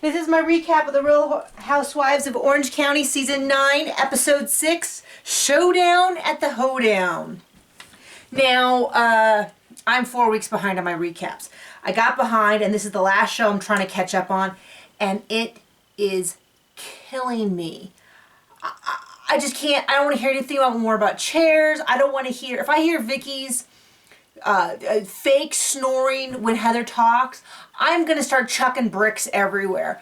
This is my recap of the Real Housewives of Orange County Season 9, Episode 6, Showdown at the Hoedown. Now, I'm 4 weeks behind on my recaps. I got behind, and this is the last show I'm trying to catch up on, and it is killing me. I just can't, I don't want to hear anything more about chairs. I don't want to hear, if I hear Vicky's fake snoring when Heather talks, I'm going to start chucking bricks everywhere.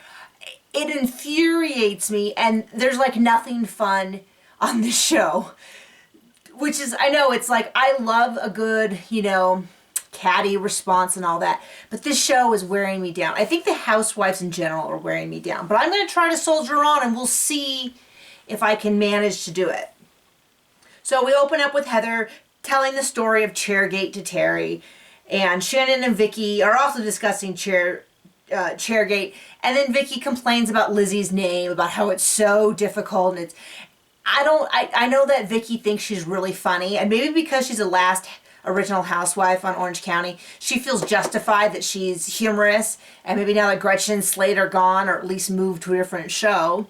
It infuriates me, and there's like nothing fun on this show. Which is, I know it's like, I love a good, catty response and all that. But this show is wearing me down. I think the housewives in general are wearing me down. But I'm going to try to soldier on, and we'll see if I can manage to do it. So we open up with Heather telling the story of Chairgate to Terry. And Shannon and Vicky are also discussing Chairgate. And then Vicky complains about Lizzie's name, about how it's so difficult. And I know that Vicky thinks she's really funny. And maybe because she's the last original housewife on Orange County, she feels justified that she's humorous. And maybe now that Gretchen and Slade are gone, or at least moved to a different show,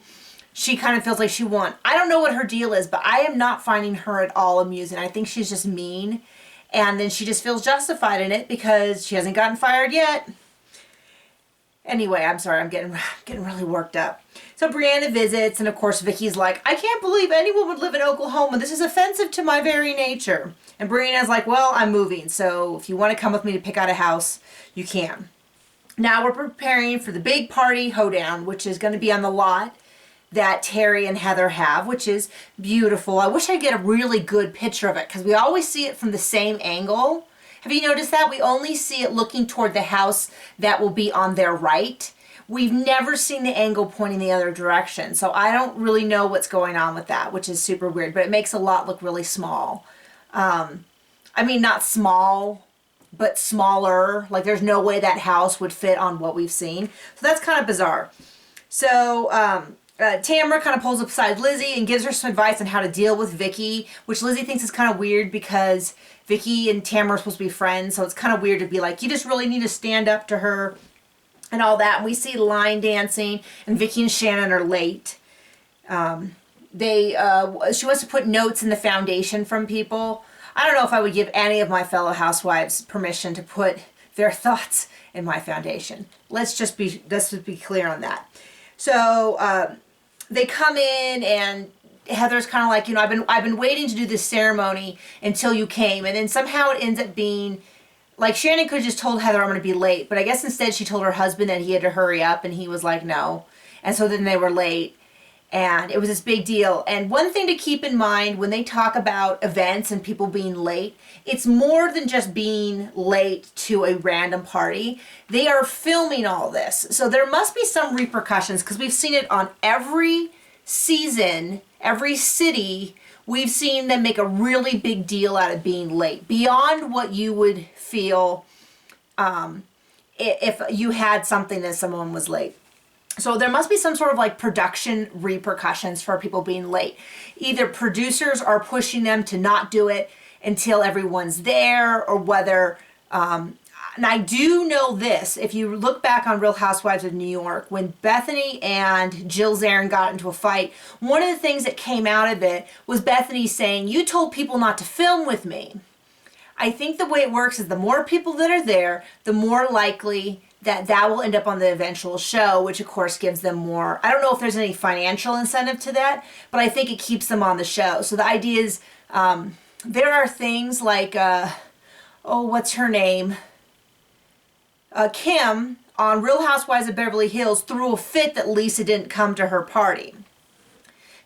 she kind of feels like she won. I don't know what her deal is, but I am not finding her at all amusing. I think she's just mean. And then she just feels justified in it because she hasn't gotten fired yet. Anyway, I'm sorry, I'm getting really worked up. So Brianna visits, and of course Vicky's like, I can't believe anyone would live in Oklahoma. This is offensive to my very nature. And Brianna's like, well, I'm moving, so if you want to come with me to pick out a house, you can. Now we're preparing for the big party Hoedown, which is going to be on the lot that Terry and Heather have, which is beautiful. I wish I could get a really good picture of it, because we always see it from the same angle. Have you noticed that? We only see it looking toward the house that will be on their right. We've never seen the angle pointing the other direction, so I don't really know what's going on with that, which is super weird, but it makes a lot look really small. I mean, not small, but smaller. Like, there's no way that house would fit on what we've seen. So that's kind of bizarre. So, Tamara kind of pulls up beside Lizzie and gives her some advice on how to deal with Vicky, which Lizzie thinks is kind of weird because Vicky and Tamara are supposed to be friends, so it's kind of weird to be like, you just really need to stand up to her and all that. And we see line dancing, and Vicky and Shannon are late. She wants to put notes in the foundation from people. I don't know if I would give any of my fellow housewives permission to put their thoughts in my foundation. Let's just be clear on that. So, they come in, and Heather's kind of like, I've been waiting to do this ceremony until you came. And then somehow it ends up being, like, Shannon could have just told Heather, I'm going to be late. But I guess instead she told her husband that he had to hurry up, and he was like, no. And so then they were late, and it was this big deal. And one thing to keep in mind when they talk about events and people being late, it's more than just being late to a random party. They are filming all this. So there must be some repercussions, because we've seen it on every season, every city. We've seen them make a really big deal out of being late, beyond what you would feel if you had something that someone was late. So there must be some sort of like production repercussions for people being late. Either producers are pushing them to not do it until everyone's there, or whether, and I do know this, if you look back on Real Housewives of New York, when Bethany and Jill Zarin got into a fight, one of the things that came out of it was Bethany saying, you told people not to film with me. I think the way it works is the more people that are there, the more likely that will end up on the eventual show, which of course gives them more. I don't know if there's any financial incentive to that, but I think it keeps them on the show. So the idea is, there are things like, what's her name? Kim on Real Housewives of Beverly Hills threw a fit that Lisa didn't come to her party.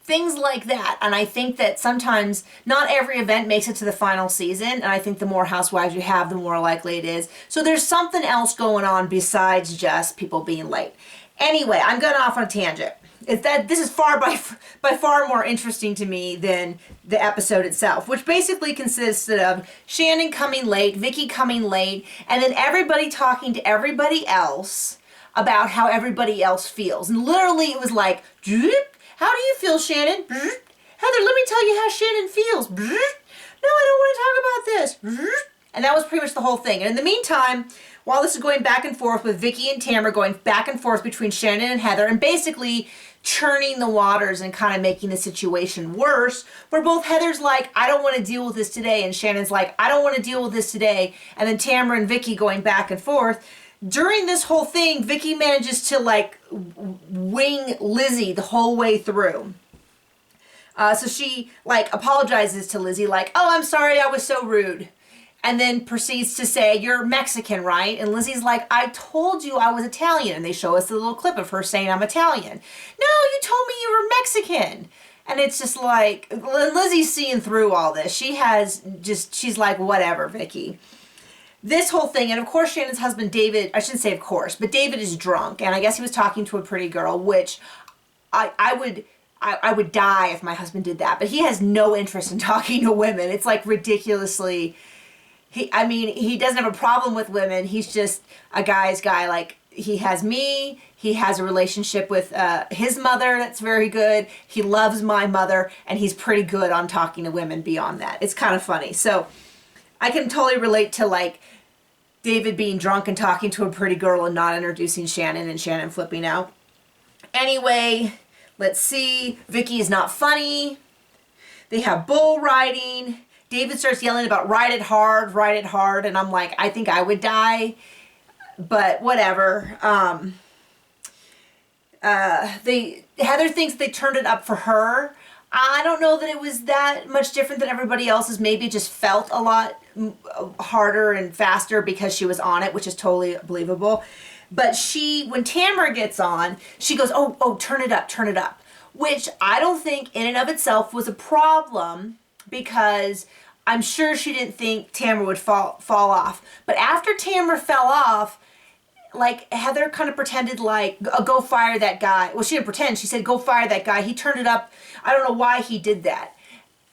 Things like that. And I think that sometimes not every event makes it to the final season. And I think the more housewives you have, the more likely it is. So there's something else going on besides just people being late. Anyway, I'm going off on a tangent. This is by far more interesting to me than the episode itself, which basically consisted of Shannon coming late, Vicky coming late, and then everybody talking to everybody else about how everybody else feels. And literally it was like, how do you feel, Shannon? Heather, let me tell you how Shannon feels. No, I don't want to talk about this. And that was pretty much the whole thing. And in the meantime, while this is going back and forth with Vicky and Tamara going back and forth between Shannon and Heather and basically churning the waters and kind of making the situation worse, where both Heather's like, I don't want to deal with this today, and Shannon's like, I don't want to deal with this today, and then Tamara and Vicky going back and forth. During this whole thing, Vicky manages to like wing Lizzie the whole way through. So she like apologizes to Lizzie like, oh, I'm sorry, I was so rude. And then proceeds to say, you're Mexican, right? And Lizzie's like, I told you I was Italian. And they show us the little clip of her saying, I'm Italian. No, you told me you were Mexican. And it's just like, Lizzie's seeing through all this. She's like, whatever, Vicky. This whole thing, and of course Shannon's husband, David, I shouldn't say of course, but David is drunk. And I guess he was talking to a pretty girl, which I would die if my husband did that. But he has no interest in talking to women. It's like ridiculously... he doesn't have a problem with women. He's just a guy's guy. Like, he has me. He has a relationship with his mother that's very good. He loves my mother, and he's pretty good on talking to women beyond that. It's kind of funny. So I can totally relate to, like, David being drunk and talking to a pretty girl and not introducing Shannon and Shannon flipping out. Anyway, let's see. Vicky is not funny. They have bull riding. David starts yelling about ride it hard, and I'm like, I think I would die, but whatever. Heather thinks they turned it up for her. I don't know that it was that much different than everybody else's. Maybe it just felt a lot harder and faster because she was on it, which is totally believable. But when Tamara gets on, she goes, oh, turn it up, which I don't think in and of itself was a problem, because I'm sure she didn't think Tamara would fall off. But after Tamara fell off, like, Heather kind of pretended like, go fire that guy. Well, she didn't pretend. She said, go fire that guy. He turned it up. I don't know why he did that.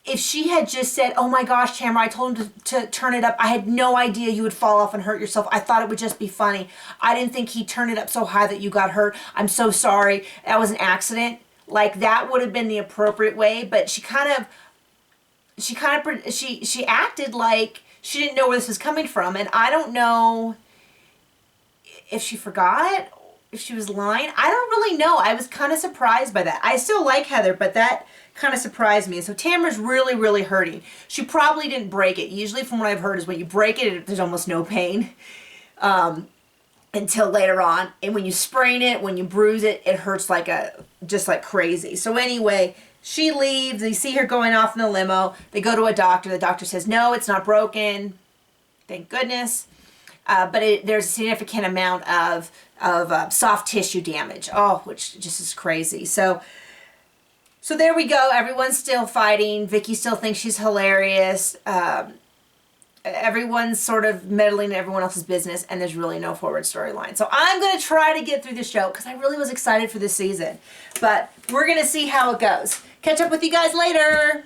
If she had just said, oh my gosh, Tamara, I told him to turn it up. I had no idea you would fall off and hurt yourself. I thought it would just be funny. I didn't think he'd turn it up so high that you got hurt. I'm so sorry. That was an accident. Like, that would have been the appropriate way. But she acted like she didn't know where this was coming from, and I don't know if she forgot, if she was lying. I don't really know. I was kind of surprised by that. I still like Heather, but that kind of surprised me. So Tamara's really, really hurting. She probably didn't break it. Usually, from what I've heard, is when you break it, there's almost no pain until later on. And when you sprain it, when you bruise it, it hurts just like crazy. So anyway, she leaves. They see her going off in the limo. They go to a doctor. The doctor says, no, it's not broken. Thank goodness. But there's a significant amount of soft tissue damage. Oh, which just is crazy. So there we go. Everyone's still fighting. Vicky still thinks she's hilarious. Everyone's sort of meddling in everyone else's business, and there's really no forward storyline. So I'm going to try to get through the show because I really was excited for this season. But we're going to see how it goes. Catch up with you guys later.